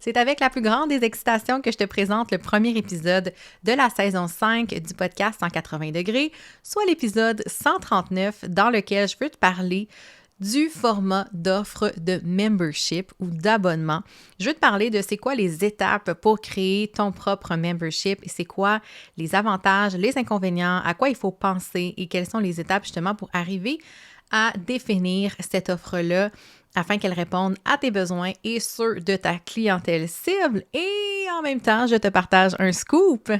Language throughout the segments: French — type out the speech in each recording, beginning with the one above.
C'est avec la plus grande des excitations que je te présente le premier épisode de la saison 5 du podcast 180 degrés, soit l'épisode 139 dans lequel je veux te parler du format d'offre de membership ou d'abonnement. Je veux te parler de c'est quoi les étapes pour créer ton propre membership et c'est quoi les avantages, les inconvénients, à quoi il faut penser et quelles sont les étapes justement pour arriver à définir cette offre-là afin qu'elle réponde à tes besoins et ceux de ta clientèle cible. Et en même temps, je te partage un scoop.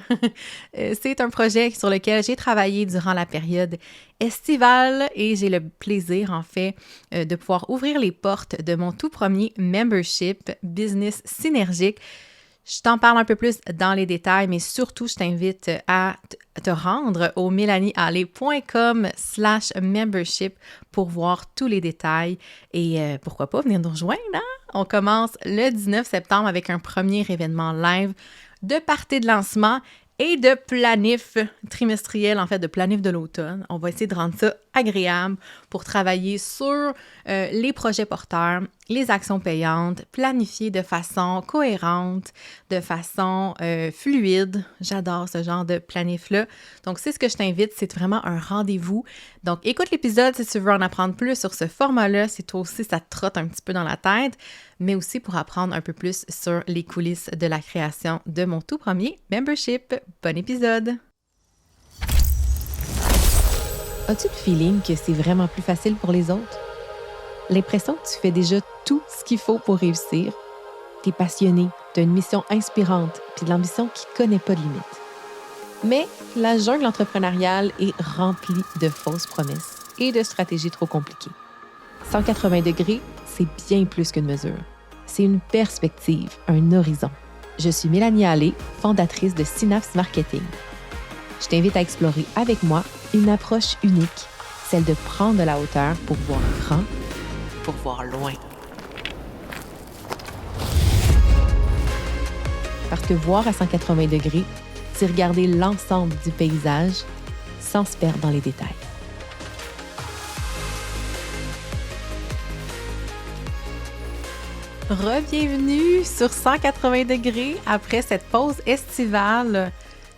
C'est un projet sur lequel j'ai travaillé durant la période estivale et j'ai le plaisir, en fait, de pouvoir ouvrir les portes de mon tout premier membership Business Synergique. Je t'en parle un peu plus dans les détails, mais surtout, je t'invite à te rendre au melaniehallé.com/membership pour voir tous les détails et pourquoi pas venir nous rejoindre, hein? On commence le 19 septembre avec un premier événement live de party de lancement et de planif trimestriel, en fait, de planif de l'automne. On va essayer de rendre ça agréable pour travailler sur les projets porteurs, les actions payantes, planifier de façon cohérente, de façon fluide. J'adore ce genre de planif-là. Donc, c'est ce que je t'invite, c'est vraiment un rendez-vous. Donc, écoute l'épisode si tu veux en apprendre plus sur ce format-là, si toi aussi ça te trotte un petit peu dans la tête, mais aussi pour apprendre un peu plus sur les coulisses de la création de mon tout premier membership. Bon épisode! As-tu le feeling que c'est vraiment plus facile pour les autres? L'impression que tu fais déjà tout ce qu'il faut pour réussir? T'es passionné, t'as une mission inspirante, puis de l'ambition qui connaît pas de limite. Mais la jungle entrepreneuriale est remplie de fausses promesses et de stratégies trop compliquées. 180 degrés, c'est bien plus qu'une mesure. C'est une perspective, un horizon. Je suis Mélanie Allé, fondatrice de Synapse Marketing. Je t'invite à explorer avec moi une approche unique, celle de prendre de la hauteur pour voir grand, pour voir loin. Parce que voir à 180 degrés, c'est regarder l'ensemble du paysage sans se perdre dans les détails. Re-bienvenue sur 180 degrés après cette pause estivale.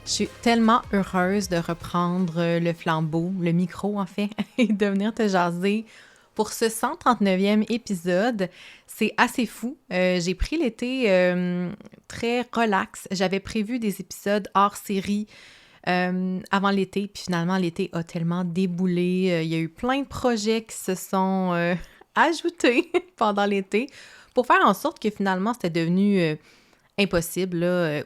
Je suis tellement heureuse de reprendre le flambeau, le micro en fait, et de venir te jaser pour ce 139e épisode. C'est assez fou. J'ai pris l'été très relax. J'avais prévu des épisodes hors série avant l'été, puis finalement l'été a tellement déboulé. Il y a eu plein de projets qui se sont ajoutés pendant l'été pour faire en sorte que finalement c'était devenu impossible là,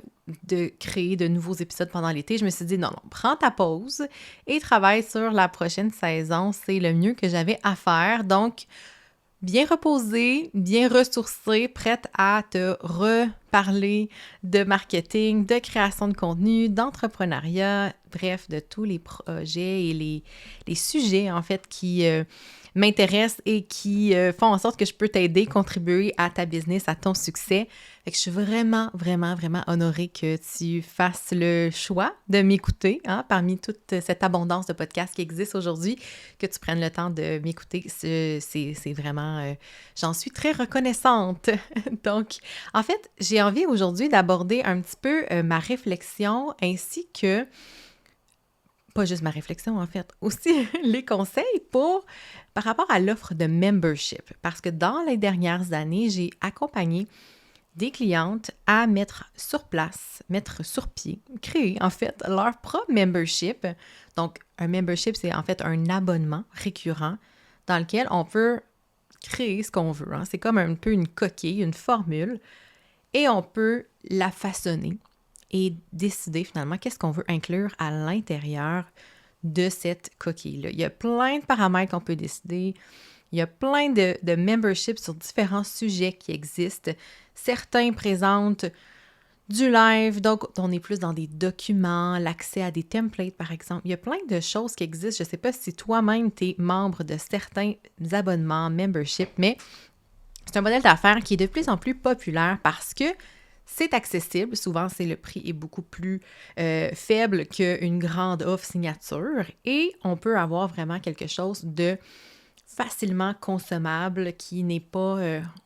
de créer de nouveaux épisodes pendant l'été. Je me suis dit non, prends ta pause et travaille sur la prochaine saison. C'est le mieux que j'avais à faire. Donc, bien reposée, bien ressourcée, prête à te reparler de marketing, de création de contenu, d'entrepreneuriat, bref, de tous les projets et les sujets en fait qui m'intéressent et qui font en sorte que je peux t'aider, contribuer à ta business, à ton succès. Fait que je suis vraiment, vraiment, vraiment honorée que tu fasses le choix de m'écouter, hein, parmi toute cette abondance de podcasts qui existent aujourd'hui, que tu prennes le temps de m'écouter. C'est vraiment... j'en suis très reconnaissante. Donc, en fait, j'ai envie aujourd'hui d'aborder un petit peu ma réflexion ainsi que... Pas juste ma réflexion, en fait, aussi les conseils par rapport à l'offre de membership. Parce que dans les dernières années, j'ai accompagné des clientes à mettre sur place, mettre sur pied, créer en fait leur propre membership. Donc, un membership, c'est en fait un abonnement récurrent dans lequel on peut créer ce qu'on veut, hein. C'est comme un peu une coquille, une formule, et on peut la façonner et décider finalement qu'est-ce qu'on veut inclure à l'intérieur de cette coquille-là. Il y a plein de paramètres qu'on peut décider. Il y a plein de memberships sur différents sujets qui existent. Certains présentent du live, donc on est plus dans des documents, l'accès à des templates par exemple. Il y a plein de choses qui existent. Je ne sais pas si toi-même tu es membre de certains abonnements, memberships, mais c'est un modèle d'affaires qui est de plus en plus populaire parce que c'est accessible. Souvent, le prix est beaucoup plus faible qu'une grande offre signature et on peut avoir vraiment quelque chose de facilement consommable, qui n'est pas,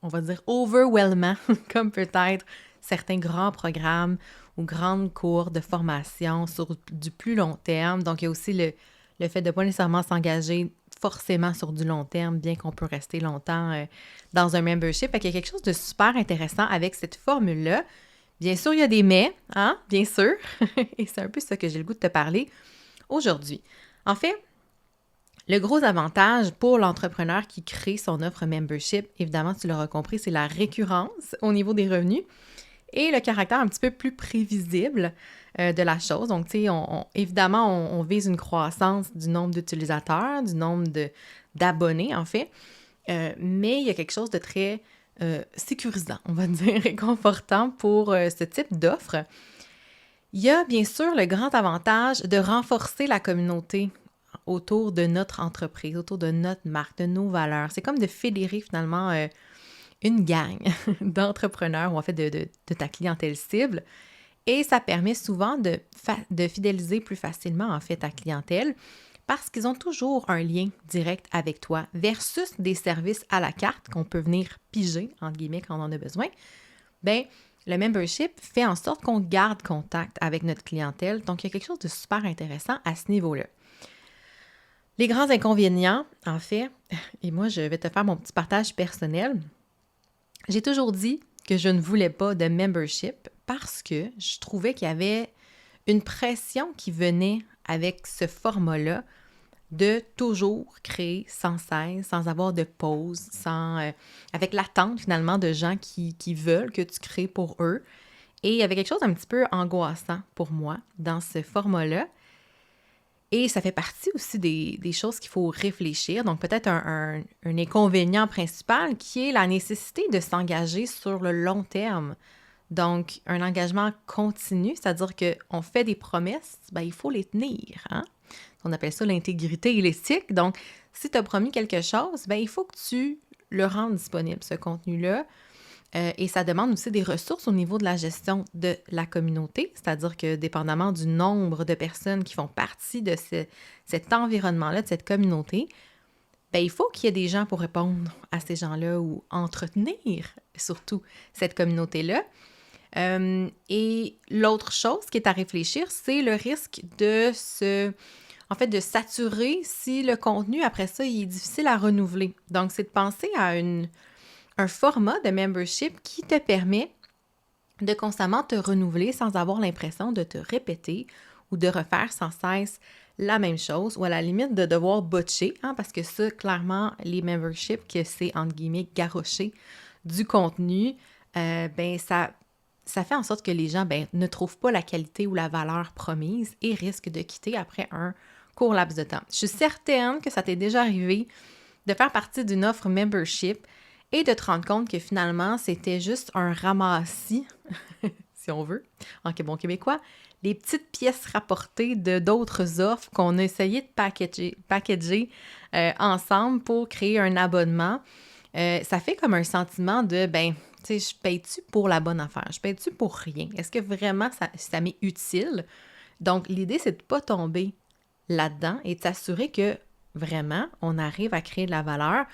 on va dire, overwhelmant, comme peut-être certains grands programmes ou grandes cours de formation sur du plus long terme. Donc, il y a aussi le fait de ne pas nécessairement s'engager forcément sur du long terme, bien qu'on peut rester longtemps dans un membership. Fait qu'il y a quelque chose de super intéressant avec cette formule-là. Bien sûr, il y a des mais, hein? Bien sûr. Et c'est un peu ça que j'ai le goût de te parler aujourd'hui. En fait, le gros avantage pour l'entrepreneur qui crée son offre membership, évidemment, tu l'auras compris, c'est la récurrence au niveau des revenus et le caractère un petit peu plus prévisible de la chose. Donc, tu sais, évidemment, on vise une croissance du nombre d'utilisateurs, du nombre d'abonnés, en fait, mais il y a quelque chose de très sécurisant, on va dire, et confortant pour ce type d'offre. Il y a bien sûr le grand avantage de renforcer la communauté autour de notre entreprise, autour de notre marque, de nos valeurs. C'est comme de fédérer finalement une gang d'entrepreneurs ou en fait de ta clientèle cible. Et ça permet souvent de fidéliser plus facilement en fait ta clientèle parce qu'ils ont toujours un lien direct avec toi versus des services à la carte qu'on peut venir piger, entre guillemets, quand on en a besoin. Bien, le membership fait en sorte qu'on garde contact avec notre clientèle. Donc, il y a quelque chose de super intéressant à ce niveau-là. Les grands inconvénients, en fait, et moi, je vais te faire mon petit partage personnel. J'ai toujours dit que je ne voulais pas de membership parce que je trouvais qu'il y avait une pression qui venait avec ce format-là de toujours créer sans cesse, sans avoir de pause, avec l'attente finalement de gens qui veulent que tu crées pour eux. Et il y avait quelque chose d'un petit peu angoissant pour moi dans ce format-là. Et ça fait partie aussi des choses qu'il faut réfléchir. Donc, peut-être un inconvénient principal qui est la nécessité de s'engager sur le long terme. Donc, un engagement continu, c'est-à-dire qu'on fait des promesses, bien, il faut les tenir. Hein? On appelle ça l'intégrité et l'éthique. Donc, si tu as promis quelque chose, bien, il faut que tu le rendes disponible, ce contenu-là. Et ça demande aussi des ressources au niveau de la gestion de la communauté, c'est-à-dire que dépendamment du nombre de personnes qui font partie de cet environnement-là, de cette communauté, bien, il faut qu'il y ait des gens pour répondre à ces gens-là ou entretenir surtout cette communauté-là. Et l'autre chose qui est à réfléchir, c'est le risque de saturer si le contenu, après ça, il est difficile à renouveler. Donc, c'est de penser à un format de membership qui te permet de constamment te renouveler sans avoir l'impression de te répéter ou de refaire sans cesse la même chose ou à la limite de devoir botcher, hein, parce que ça, clairement, les memberships, que c'est, entre guillemets, garrocher du contenu, ben ça fait en sorte que les gens ne trouvent pas la qualité ou la valeur promise et risquent de quitter après un court laps de temps. Je suis certaine que ça t'est déjà arrivé de faire partie d'une offre membership et de te rendre compte que finalement, c'était juste un ramassis, si on veut, en bon québécois, les petites pièces rapportées de d'autres offres qu'on a essayé de packager ensemble pour créer un abonnement. Ça fait comme un sentiment de, tu sais, je paye-tu pour la bonne affaire? Je paye-tu pour rien? Est-ce que vraiment ça m'est utile? Donc, l'idée, c'est de ne pas tomber là-dedans et de s'assurer que vraiment, on arrive à créer de la valeur,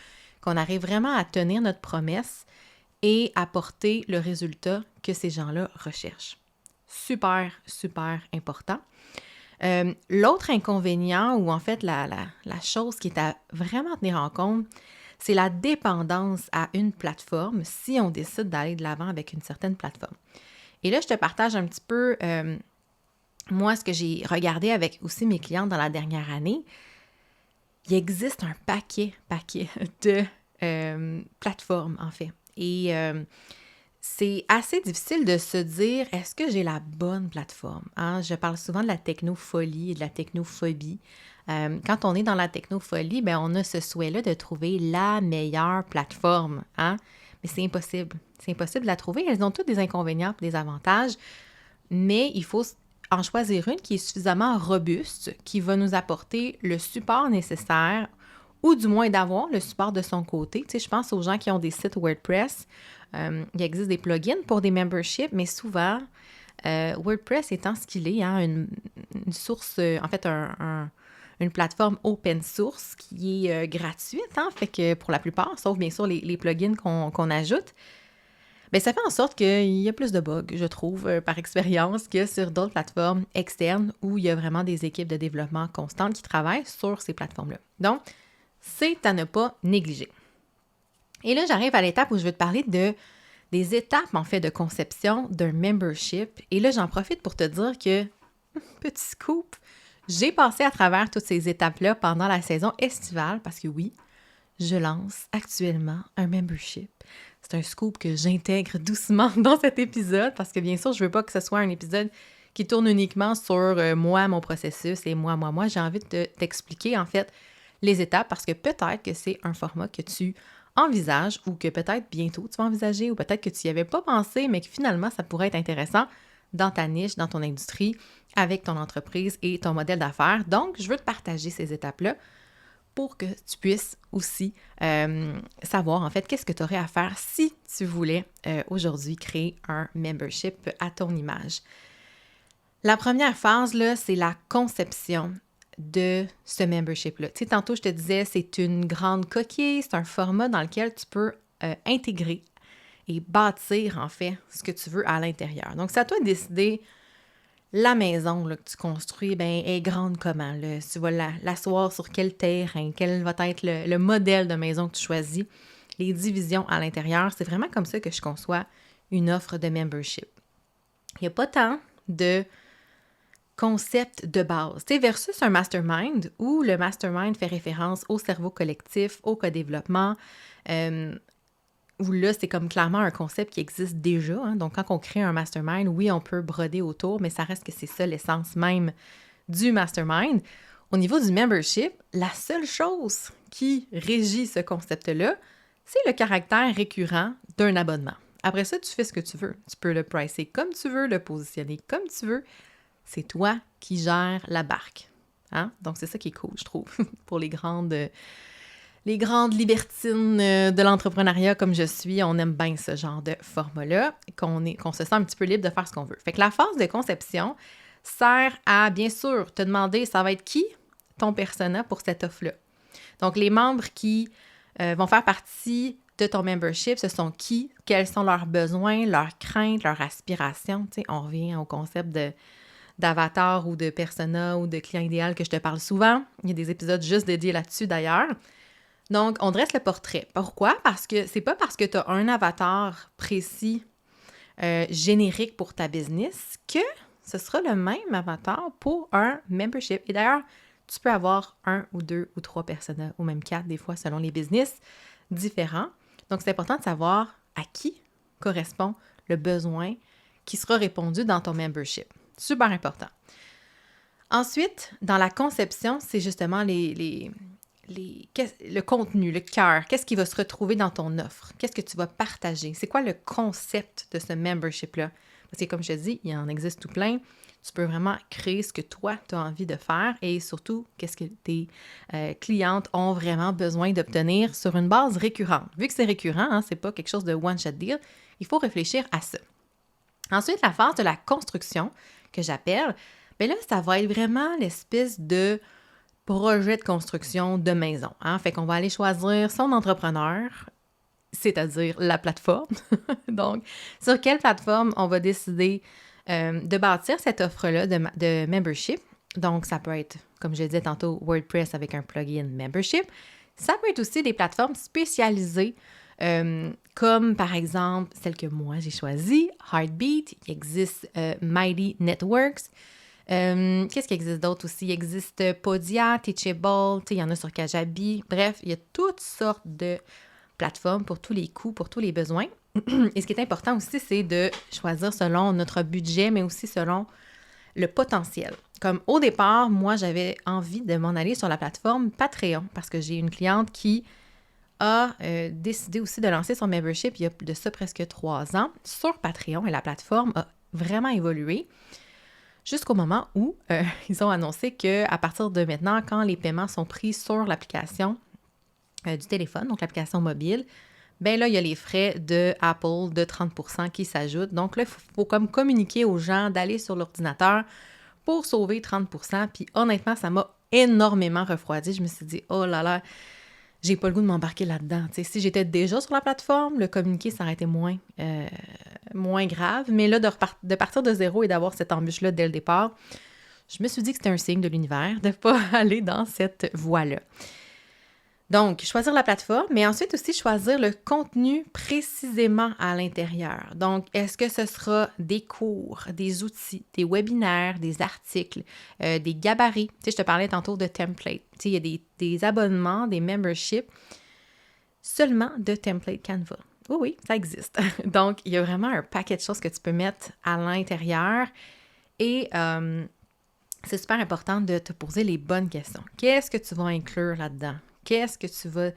qu'on arrive vraiment à tenir notre promesse et apporter le résultat que ces gens-là recherchent. Super, super important. L'autre inconvénient, ou en fait la chose qui est à vraiment tenir en compte, c'est la dépendance à une plateforme si on décide d'aller de l'avant avec une certaine plateforme. Et là, je te partage un petit peu, moi, ce que j'ai regardé avec aussi mes clients dans la dernière année. Il existe un paquet de plateformes, en fait. Et c'est assez difficile de se dire, est-ce que j'ai la bonne plateforme? Hein? Je parle souvent de la technofolie et de la technophobie. Quand on est dans la technofolie, on a ce souhait-là de trouver la meilleure plateforme. Hein? Mais c'est impossible. C'est impossible de la trouver. Elles ont toutes des inconvénients et des avantages, mais il faut en choisir une qui est suffisamment robuste, qui va nous apporter le support nécessaire, ou du moins d'avoir le support de son côté. Tu sais, je pense aux gens qui ont des sites WordPress. Il existe des plugins pour des memberships, mais souvent, WordPress étant ce qu'il est, hein, une source, en fait, une plateforme open source qui est gratuite, hein, fait que pour la plupart, sauf bien sûr les plugins qu'on ajoute, bien, ça fait en sorte qu'il y a plus de bugs, je trouve, par expérience, que sur d'autres plateformes externes où il y a vraiment des équipes de développement constantes qui travaillent sur ces plateformes-là. Donc, c'est à ne pas négliger. Et là, j'arrive à l'étape où je vais te parler des étapes, en fait, de conception d'un membership. Et là, j'en profite pour te dire que, petit scoop, j'ai passé à travers toutes ces étapes-là pendant la saison estivale parce que oui, je lance actuellement un membership. C'est un scoop que j'intègre doucement dans cet épisode parce que bien sûr, je veux pas que ce soit un épisode qui tourne uniquement sur moi, mon processus et moi. J'ai envie de t'expliquer en fait les étapes parce que peut-être que c'est un format que tu envisages ou que peut-être bientôt tu vas envisager ou peut-être que tu n'y avais pas pensé mais que finalement ça pourrait être intéressant dans ta niche, dans ton industrie, avec ton entreprise et ton modèle d'affaires. Donc, je veux te partager ces étapes-là pour que tu puisses aussi savoir, en fait, qu'est-ce que tu aurais à faire si tu voulais aujourd'hui créer un membership à ton image. La première phase, là, c'est la conception de ce membership-là. Tu sais, tantôt, je te disais, c'est une grande coquille, c'est un format dans lequel tu peux intégrer et bâtir, en fait, ce que tu veux à l'intérieur. Donc, c'est à toi de décider. La maison là, que tu construis, bien, est grande comment? Là? Tu vas l'asseoir sur quel terrain? Quel va être le modèle de maison que tu choisis? Les divisions à l'intérieur, c'est vraiment comme ça que je conçois une offre de membership. Il n'y a pas tant de concept de base. Tu sais, versus un mastermind où le mastermind fait référence au cerveau collectif, au co-développement, où là, c'est comme clairement un concept qui existe déjà. Hein. Donc, quand on crée un mastermind, oui, on peut broder autour, mais ça reste que c'est ça l'essence même du mastermind. Au niveau du membership, la seule chose qui régit ce concept-là, c'est le caractère récurrent d'un abonnement. Après ça, tu fais ce que tu veux. Tu peux le pricer comme tu veux, le positionner comme tu veux. C'est toi qui gères la barque. Hein? Donc, c'est ça qui est cool, je trouve, pour les grandes libertines de l'entrepreneuriat comme je suis, on aime bien ce genre de format-là, qu'on se sent un petit peu libre de faire ce qu'on veut. Fait que la phase de conception sert à, bien sûr, te demander ça va être qui ton persona pour cette offre-là. Donc, les membres qui vont faire partie de ton membership, ce sont qui, quels sont leurs besoins, leurs craintes, leurs aspirations. Tu sais, on revient au concept d'avatar ou de persona ou de client idéal que je te parle souvent. Il y a des épisodes juste dédiés là-dessus d'ailleurs. Donc, on dresse le portrait. Pourquoi? Parce que c'est pas parce que tu as un avatar précis, générique pour ta business, que ce sera le même avatar pour un membership. Et d'ailleurs, tu peux avoir 1 ou 2 ou 3 personas, ou même 4 des fois, selon les business différents. Donc, c'est important de savoir à qui correspond le besoin qui sera répondu dans ton membership. Super important. Ensuite, dans la conception, c'est justement le contenu, le cœur, qu'est-ce qui va se retrouver dans ton offre? Qu'est-ce que tu vas partager? C'est quoi le concept de ce membership-là? Parce que comme je te dis, il en existe tout plein. Tu peux vraiment créer ce que toi, tu as envie de faire et surtout, qu'est-ce que tes clientes ont vraiment besoin d'obtenir sur une base récurrente. Vu que c'est récurrent, hein, c'est pas quelque chose de one-shot deal, il faut réfléchir à ça. Ensuite, la phase de la construction, que j'appelle, bien là, ça va être vraiment l'espèce de projet de construction de maison. Hein? Fait qu'on va aller choisir son entrepreneur, c'est-à-dire la plateforme. Donc, sur quelle plateforme on va décider de bâtir cette offre-là de membership. Donc, ça peut être, comme je disais tantôt, WordPress avec un plugin membership. Ça peut être aussi des plateformes spécialisées, comme par exemple celle que moi j'ai choisie, Heartbeat. Il existe Mighty Networks. Qu'est-ce qui existe d'autre aussi? Il existe Podia, Teachable, il y en a sur Kajabi. Bref, il y a toutes sortes de plateformes pour tous les coûts, pour tous les besoins. Et ce qui est important aussi, c'est de choisir selon notre budget, mais aussi selon le potentiel. Comme au départ, moi, j'avais envie de m'en aller sur la plateforme Patreon parce que j'ai une cliente qui a décidé aussi de lancer son membership il y a de ça presque 3 ans sur Patreon et la plateforme a vraiment évolué. Jusqu'au moment où ils ont annoncé qu'à partir de maintenant, quand les paiements sont pris sur l'application du téléphone, donc l'application mobile, bien là, il y a les frais de Apple de 30% qui s'ajoutent. Donc là, il faut comme communiquer aux gens d'aller sur l'ordinateur pour sauver 30%. Puis honnêtement, ça m'a énormément refroidi. Je me suis dit, oh là là, j'ai pas le goût de m'embarquer là-dedans. Tu sais, si j'étais déjà sur la plateforme, le communiqué, ça aurait été moins grave. Mais là, de partir de zéro et d'avoir cette embûche-là dès le départ, je me suis dit que c'était un signe de l'univers de ne pas aller dans cette voie-là. Donc, choisir la plateforme, mais ensuite aussi choisir le contenu précisément à l'intérieur. Donc, est-ce que ce sera des cours, des outils, des webinaires, des articles, des gabarits? Tu sais, je te parlais tantôt de templates. Tu sais, il y a des abonnements, des memberships seulement de template Canva. Oui, ça existe. Donc, il y a vraiment un paquet de choses que tu peux mettre à l'intérieur et c'est super important de te poser les bonnes questions. Qu'est-ce que tu vas inclure là-dedans? Qu'est-ce que tu vas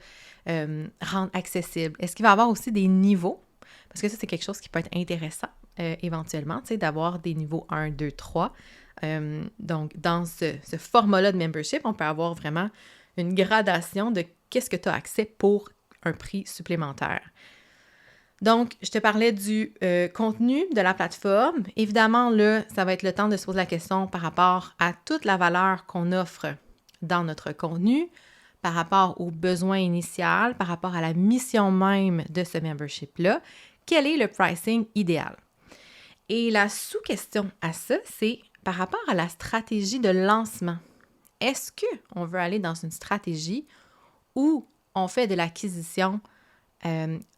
rendre accessible? Est-ce qu'il va y avoir aussi des niveaux? Parce que ça, c'est quelque chose qui peut être intéressant éventuellement, tu sais, d'avoir des niveaux 1, 2, 3. Donc, dans ce format-là de membership, on peut avoir vraiment une gradation de qu'est-ce que tu as accès pour un prix supplémentaire. Donc, je te parlais du contenu de la plateforme. Évidemment, là, ça va être le temps de se poser la question par rapport à toute la valeur qu'on offre dans notre contenu, par rapport aux besoins initiaux, par rapport à la mission même de ce membership-là. Quel est le pricing idéal? Et la sous-question à ça, c'est par rapport à la stratégie de lancement. Est-ce qu'on veut aller dans une stratégie où on fait de l'acquisition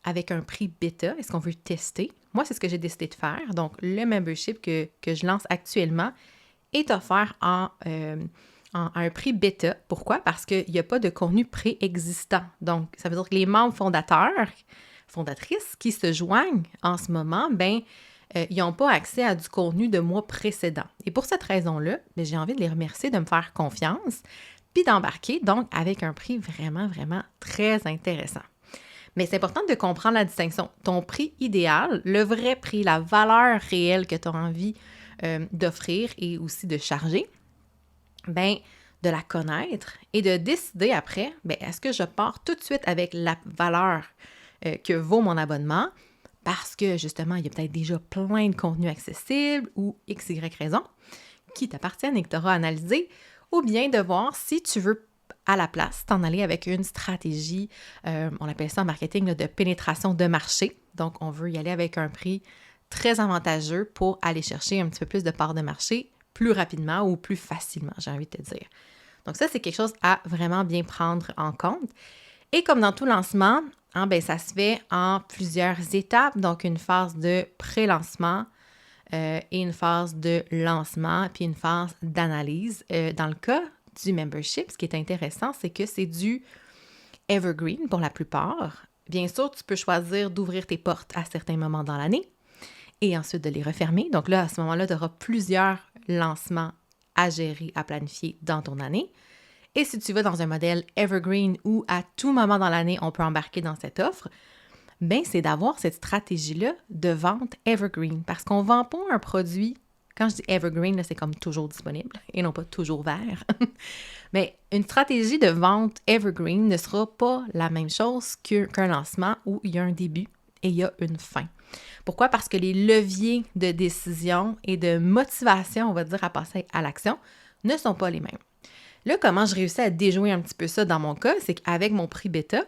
avec un prix bêta? Est-ce qu'on veut tester? Moi, c'est ce que j'ai décidé de faire. Donc, le membership que je lance actuellement est offert à un prix bêta. Pourquoi? Parce qu'il n'y a pas de contenu préexistant. Donc, ça veut dire que les membres fondatrices qui se joignent en ce moment, ils n'ont pas accès à du contenu de mois précédents. Et pour cette raison-là, j'ai envie de les remercier de me faire confiance puis d'embarquer donc avec un prix vraiment, vraiment très intéressant. Mais c'est important de comprendre la distinction. Ton prix idéal, le vrai prix, la valeur réelle que tu as envie d'offrir et aussi de charger, de la connaître et de décider après, est-ce que je pars tout de suite avec la valeur que vaut mon abonnement parce que justement, il y a peut-être déjà plein de contenus accessibles ou X, Y raison qui t'appartiennent et que tu auras analysé, ou bien de voir si tu veux à la place t'en aller avec une stratégie, on appelle ça en marketing là, de pénétration de marché. Donc, on veut y aller avec un prix très avantageux pour aller chercher un petit peu plus de parts de marché plus rapidement ou plus facilement, j'ai envie de te dire. Donc ça, c'est quelque chose à vraiment bien prendre en compte. Et comme dans tout lancement, ça se fait en plusieurs étapes. Donc, une phase de pré-lancement et une phase de lancement, puis une phase d'analyse. Dans le cas du membership, ce qui est intéressant, c'est que c'est du evergreen pour la plupart. Bien sûr, tu peux choisir d'ouvrir tes portes à certains moments dans l'année et ensuite de les refermer. Donc là, à ce moment-là, tu auras plusieurs lancements à gérer, à planifier dans ton année. Et si tu vas dans un modèle evergreen où à tout moment dans l'année, on peut embarquer dans cette offre, c'est d'avoir cette stratégie-là de vente evergreen. Parce qu'on ne vend pas un produit, quand je dis evergreen, là, c'est comme toujours disponible et non pas toujours vert. Mais une stratégie de vente evergreen ne sera pas la même chose qu'un lancement où il y a un début et il y a une fin. Pourquoi? Parce que les leviers de décision et de motivation, on va dire, à passer à l'action, ne sont pas les mêmes. Là, comment je réussis à déjouer un petit peu ça dans mon cas, c'est qu'avec mon prix bêta,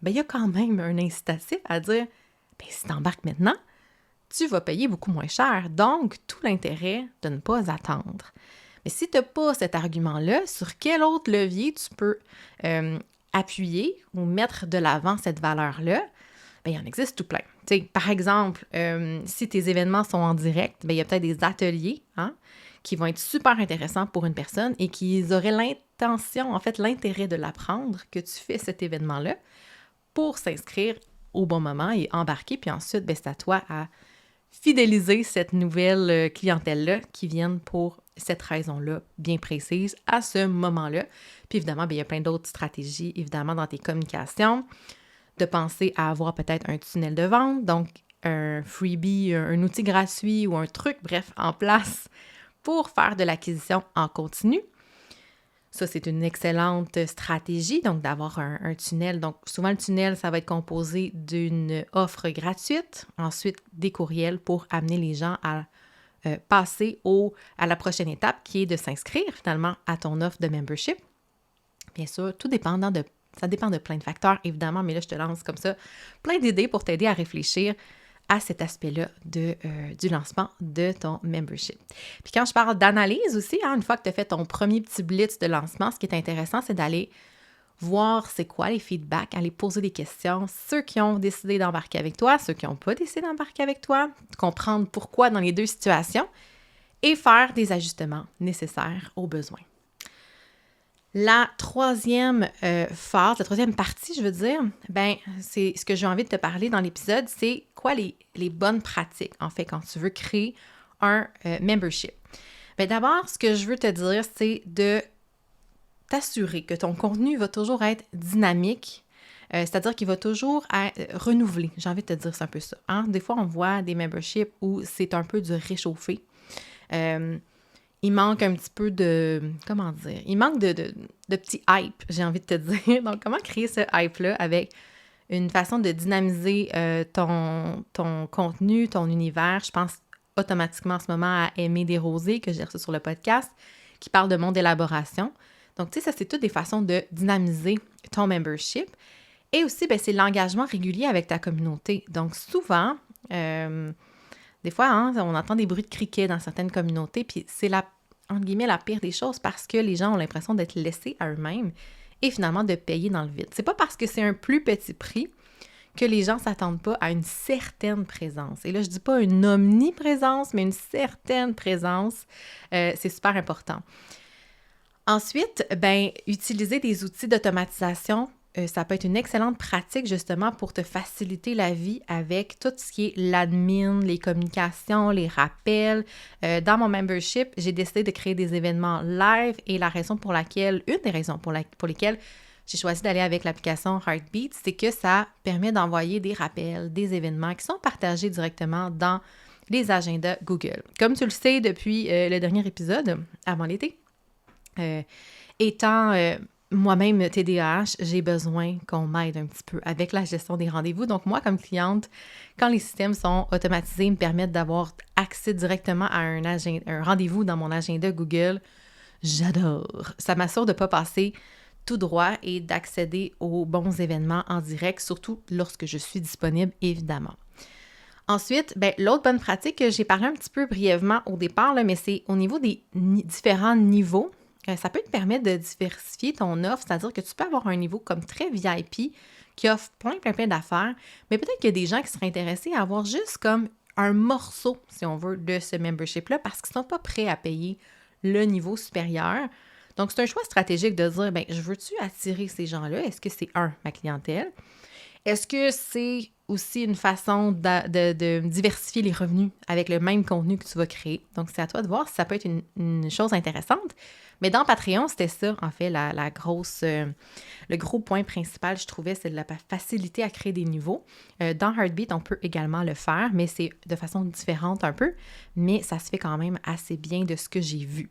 il y a quand même un incitatif à dire, si tu embarques maintenant, tu vas payer beaucoup moins cher. Donc, tout l'intérêt de ne pas attendre. Mais si tu n'as pas cet argument-là, sur quel autre levier tu peux appuyer ou mettre de l'avant cette valeur-là? Il y en existe tout plein. Par exemple, si tes événements sont en direct, il y a peut-être des ateliers qui vont être super intéressants pour une personne et qui auraient l'intention, en fait, l'intérêt de l'apprendre que tu fais cet événement-là pour s'inscrire au bon moment et embarquer. Puis ensuite, c'est à toi à fidéliser cette nouvelle clientèle-là qui viennent pour cette raison-là bien précise à ce moment-là. Puis évidemment, il y a plein d'autres stratégies, évidemment, dans tes communications, de penser à avoir peut-être un tunnel de vente, donc un freebie, un outil gratuit ou un truc, bref, en place pour faire de l'acquisition en continu. Ça, c'est une excellente stratégie, donc d'avoir un tunnel. Donc, souvent, le tunnel, ça va être composé d'une offre gratuite, ensuite des courriels pour amener les gens à passer à la prochaine étape qui est de s'inscrire finalement à ton offre de membership. Bien sûr, ça dépend de plein de facteurs, évidemment, mais là, je te lance comme ça plein d'idées pour t'aider à réfléchir à cet aspect-là du lancement de ton membership. Puis quand je parle d'analyse aussi, une fois que tu as fait ton premier petit blitz de lancement, ce qui est intéressant, c'est d'aller voir c'est quoi les feedbacks, aller poser des questions, ceux qui ont décidé d'embarquer avec toi, ceux qui n'ont pas décidé d'embarquer avec toi, comprendre pourquoi dans les deux situations et faire des ajustements nécessaires aux besoins. La troisième phase, la troisième partie, je veux dire, c'est ce que j'ai envie de te parler dans l'épisode, c'est quoi les bonnes pratiques, en fait, quand tu veux créer un membership. D'abord, ce que je veux te dire, c'est de t'assurer que ton contenu va toujours être dynamique, c'est-à-dire qu'il va toujours être renouvelé. J'ai envie de te dire, c'est un peu ça. Des fois, on voit des memberships où c'est un peu du réchauffé. Il manque un petit peu de, comment dire, il manque de petits hype, j'ai envie de te dire. Donc, comment créer ce hype-là avec une façon de dynamiser ton contenu, ton univers? Je pense automatiquement en ce moment à Aimer des rosés, que j'ai reçu sur le podcast, qui parle de mon élaboration. Donc, tu sais, ça, c'est toutes des façons de dynamiser ton membership. Et aussi, c'est l'engagement régulier avec ta communauté. Donc, souvent, des fois, on entend des bruits de criquets dans certaines communautés, puis c'est entre guillemets, la pire des choses parce que les gens ont l'impression d'être laissés à eux-mêmes et finalement de payer dans le vide. C'est pas parce que c'est un plus petit prix que les gens ne s'attendent pas à une certaine présence. Et là, je dis pas une omniprésence, mais une certaine présence. C'est super important. Ensuite, utiliser des outils d'automatisation, ça peut être une excellente pratique justement pour te faciliter la vie avec tout ce qui est l'admin, les communications, les rappels. Dans mon membership, j'ai décidé de créer des événements live et une des raisons pour lesquelles j'ai choisi d'aller avec l'application Heartbeat, c'est que ça permet d'envoyer des rappels, des événements qui sont partagés directement dans les agendas Google. Comme tu le sais depuis le dernier épisode, avant l'été, étant moi-même TDAH, j'ai besoin qu'on m'aide un petit peu avec la gestion des rendez-vous. Donc moi, comme cliente, quand les systèmes sont automatisés, ils me permettent d'avoir accès directement à un rendez-vous dans mon agenda Google. J'adore! Ça m'assure de ne pas passer tout droit et d'accéder aux bons événements en direct, surtout lorsque je suis disponible, évidemment. Ensuite, l'autre bonne pratique que j'ai parlé un petit peu brièvement au départ, mais c'est au niveau des différents niveaux. Ça peut te permettre de diversifier ton offre, c'est-à-dire que tu peux avoir un niveau comme très VIP qui offre plein d'affaires, mais peut-être qu'il y a des gens qui seraient intéressés à avoir juste comme un morceau, si on veut, de ce membership-là parce qu'ils ne sont pas prêts à payer le niveau supérieur. Donc, c'est un choix stratégique de dire, je veux-tu attirer ces gens-là? Est-ce que c'est ma clientèle? Est-ce que c'est aussi une façon de diversifier les revenus avec le même contenu que tu vas créer? Donc, c'est à toi de voir si ça peut être une chose intéressante. Mais dans Patreon, c'était ça, en fait, le gros point principal, je trouvais, c'est de la facilité à créer des niveaux. Dans Heartbeat, on peut également le faire, mais c'est de façon différente un peu, mais ça se fait quand même assez bien de ce que j'ai vu.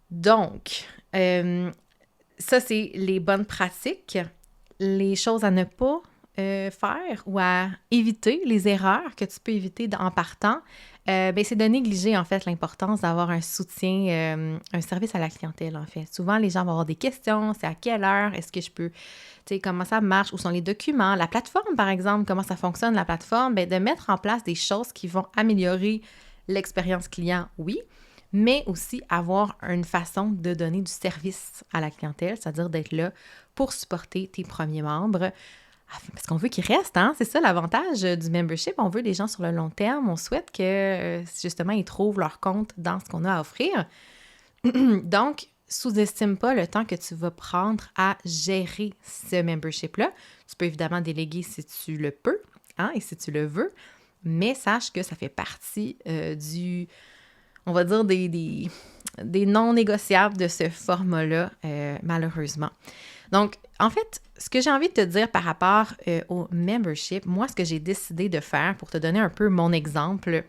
Donc, ça, c'est les bonnes pratiques, les choses à ne pas faire ou à éviter, les erreurs que tu peux éviter en partant. C'est de négliger, en fait, l'importance d'avoir un soutien, un service à la clientèle, en fait. Souvent, les gens vont avoir des questions, c'est à quelle heure, est-ce que je peux, tu sais, comment ça marche, où sont les documents, la plateforme, par exemple, comment ça fonctionne, la plateforme, de mettre en place des choses qui vont améliorer l'expérience client, oui, mais aussi avoir une façon de donner du service à la clientèle, c'est-à-dire d'être là pour supporter tes premiers membres. Parce qu'on veut qu'ils restent, c'est ça l'avantage du membership. On veut des gens sur le long terme. On souhaite que, justement, ils trouvent leur compte dans ce qu'on a à offrir. Donc, sous-estime pas le temps que tu vas prendre à gérer ce membership-là. Tu peux évidemment déléguer si tu le peux et si tu le veux, mais sache que ça fait partie on va dire, des non négociables de ce format-là, malheureusement. Donc, en fait, ce que j'ai envie de te dire par rapport au membership, moi, ce que j'ai décidé de faire pour te donner un peu mon exemple,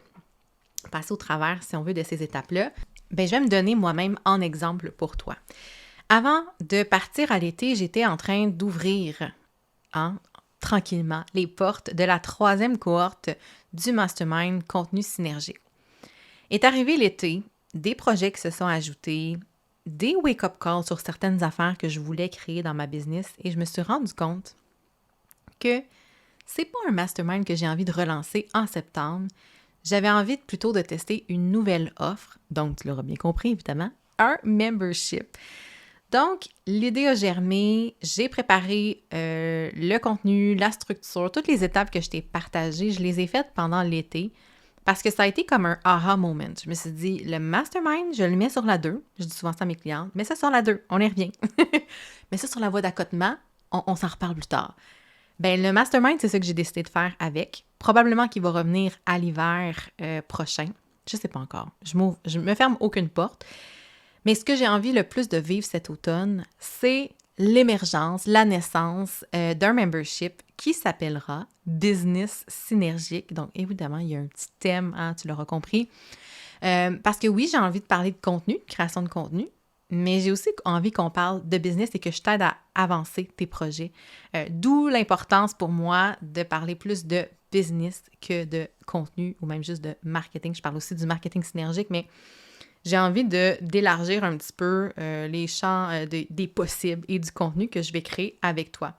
passer au travers, si on veut, de ces étapes-là, je vais me donner moi-même en exemple pour toi. Avant de partir à l'été, j'étais en train d'ouvrir tranquillement les portes de la 3e cohorte du Mastermind Contenu Synergique. Est arrivé l'été, des projets qui se sont ajoutés, des wake-up calls sur certaines affaires que je voulais créer dans ma business et je me suis rendu compte que c'est pas un mastermind que j'ai envie de relancer en septembre. J'avais envie plutôt de tester une nouvelle offre, donc tu l'auras bien compris évidemment, un membership. Donc, l'idée a germé, j'ai préparé le contenu, la structure, toutes les étapes que je t'ai partagées, je les ai faites pendant l'été parce que ça a été comme un aha moment. Je me suis dit, le mastermind, je le mets sur la 2. Je dis souvent ça à mes clientes, mets ça sur la 2, on y revient. Mets ça sur la voie d'accotement, on s'en reparle plus tard. Ben, le mastermind, c'est ça que j'ai décidé de faire avec. Probablement qu'il va revenir à l'hiver prochain. Je sais pas encore. Je me ferme aucune porte. Mais ce que j'ai envie le plus de vivre cet automne, c'est l'émergence, la naissance d'un membership qui s'appellera Business Synergique. Donc, évidemment, il y a un petit thème, hein, tu l'auras compris. Parce que oui, j'ai envie de parler de contenu, de création de contenu, mais j'ai aussi envie qu'on parle de business et que je t'aide à avancer tes projets. D'où l'importance pour moi de parler plus de business que de contenu ou même juste de marketing. Je parle aussi du marketing synergique, mais j'ai envie d'élargir un petit peu les champs des possibles et du contenu que je vais créer avec toi.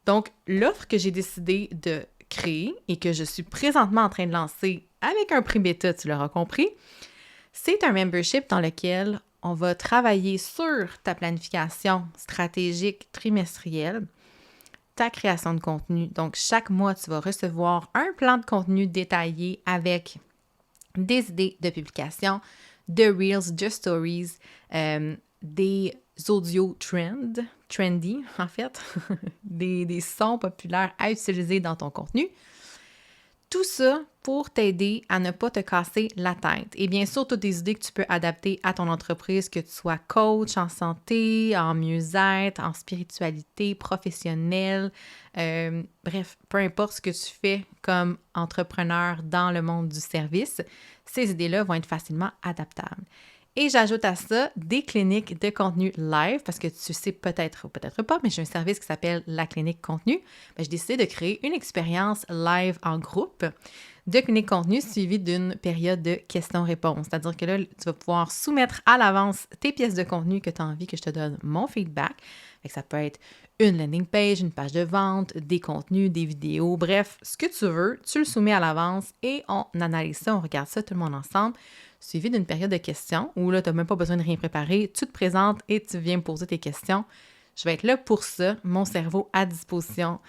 Donc, l'offre que j'ai décidé de créer et que je suis présentement en train de lancer avec un prix bêta, tu l'auras compris, c'est un membership dans lequel on va travailler sur ta planification stratégique trimestrielle, ta création de contenu. Donc, chaque mois, tu vas recevoir un plan de contenu détaillé avec des idées de publication, de Reels, de Stories, des audios trendy en fait, des sons populaires à utiliser dans ton contenu. Tout ça pour t'aider à ne pas te casser la tête. Et bien sûr, toutes des idées que tu peux adapter à ton entreprise, que tu sois coach en santé, en mieux-être, en spiritualité, professionnelle, bref, peu importe ce que tu fais comme entrepreneur dans le monde du service, ces idées-là vont être facilement adaptables. Et j'ajoute à ça des cliniques de contenu live, parce que tu sais peut-être ou peut-être pas, mais j'ai un service qui s'appelle la clinique contenu. Bien, j'ai décidé de créer une expérience live en groupe de clinique contenu suivie d'une période de questions-réponses. C'est-à-dire que là, tu vas pouvoir soumettre à l'avance tes pièces de contenu que tu as envie que je te donne mon feedback. Fait que ça peut être une landing page, une page de vente, des contenus, des vidéos, bref, ce que tu veux, tu le soumets à l'avance et on analyse ça, on regarde ça tout le monde ensemble, suivi d'une période de questions où là, tu n'as même pas besoin de rien préparer, tu te présentes et tu viens me poser tes questions. Je vais être là pour ça, mon cerveau à disposition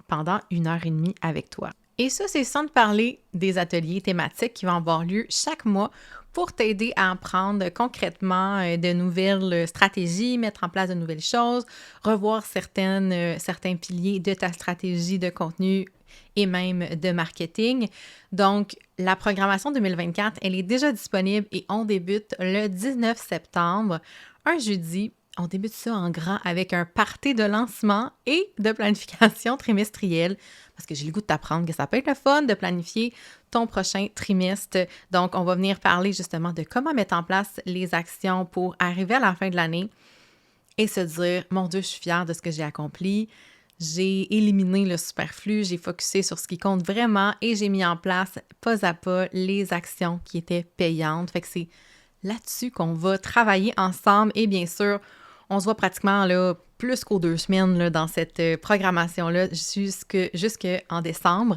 pendant 1h30 avec toi. Et ça, c'est sans te parler des ateliers thématiques qui vont avoir lieu chaque mois pour t'aider à apprendre concrètement de nouvelles stratégies, mettre en place de nouvelles choses, revoir certains piliers de ta stratégie de contenu et même de marketing. Donc, la programmation 2024, elle est déjà disponible et on débute le 19 septembre, un jeudi. On débute ça en grand avec un party de lancement et de planification trimestrielle parce que j'ai le goût de t'apprendre que ça peut être le fun de planifier ton prochain trimestre. Donc, on va venir parler justement de comment mettre en place les actions pour arriver à la fin de l'année et se dire « Mon Dieu, je suis fière de ce que j'ai accompli. J'ai éliminé le superflu, j'ai focusé sur ce qui compte vraiment et j'ai mis en place pas à pas les actions qui étaient payantes. » Fait que c'est là-dessus qu'on va travailler ensemble et bien sûr, on se voit pratiquement plus qu'aux 2 semaines là, dans cette programmation-là jusqu'en décembre.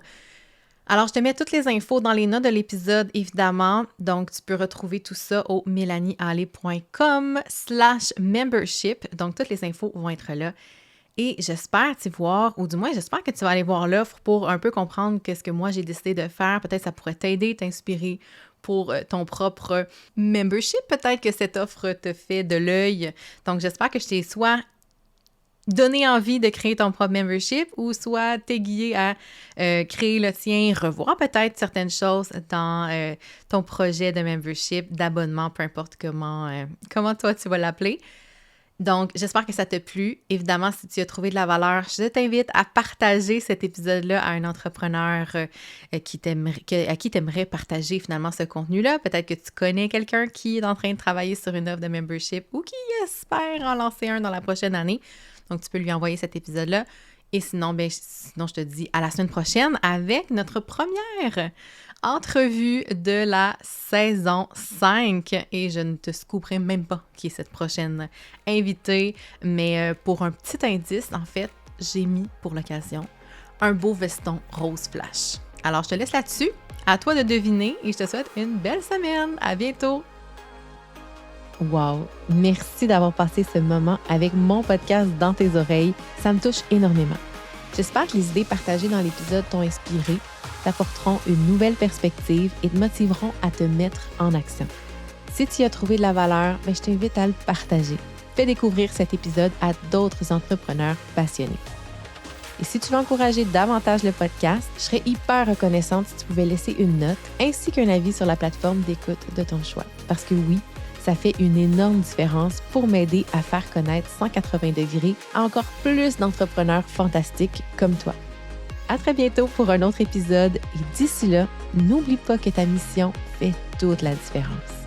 Alors, je te mets toutes les infos dans les notes de l'épisode, évidemment. Donc, tu peux retrouver tout ça au melanieallé.com/membership. Donc, toutes les infos vont être là. Et j'espère t'y voir, ou du moins, j'espère que tu vas aller voir l'offre pour un peu comprendre qu'est-ce que moi j'ai décidé de faire. Peut-être ça pourrait t'aider, t'inspirer pour ton propre membership. Peut-être que cette offre te fait de l'œil. Donc, j'espère que je t'ai soit donné envie de créer ton propre membership ou soit t'aiguiller à créer le tien, revoir peut-être certaines choses dans ton projet de membership, d'abonnement, peu importe comment toi tu vas l'appeler. Donc, j'espère que ça t'a plu. Évidemment, si tu as trouvé de la valeur, je t'invite à partager cet épisode-là à un entrepreneur à qui t'aimerais partager finalement ce contenu-là. Peut-être que tu connais quelqu'un qui est en train de travailler sur une offre de membership ou qui espère en lancer un dans la prochaine année. Donc, tu peux lui envoyer cet épisode-là. Et sinon, je te dis à la semaine prochaine avec notre première entrevue de la saison 5 et je ne te scooperai même pas qui est cette prochaine invitée, mais pour un petit indice, en fait, j'ai mis pour l'occasion un beau veston rose flash. Alors, je te laisse là-dessus, à toi de deviner et je te souhaite une belle semaine. À bientôt! Wow! Merci d'avoir passé ce moment avec mon podcast dans tes oreilles. Ça me touche énormément. J'espère que les idées partagées dans l'épisode t'ont inspiré, t'apporteront une nouvelle perspective et te motiveront à te mettre en action. Si tu y as trouvé de la valeur, je t'invite à le partager. Fais découvrir cet épisode à d'autres entrepreneurs passionnés. Et si tu veux encourager davantage le podcast, je serais hyper reconnaissante si tu pouvais laisser une note ainsi qu'un avis sur la plateforme d'écoute de ton choix. Parce que oui, ça fait une énorme différence pour m'aider à faire connaître 180 degrés à encore plus d'entrepreneurs fantastiques comme toi. À très bientôt pour un autre épisode et d'ici là, n'oublie pas que ta mission fait toute la différence.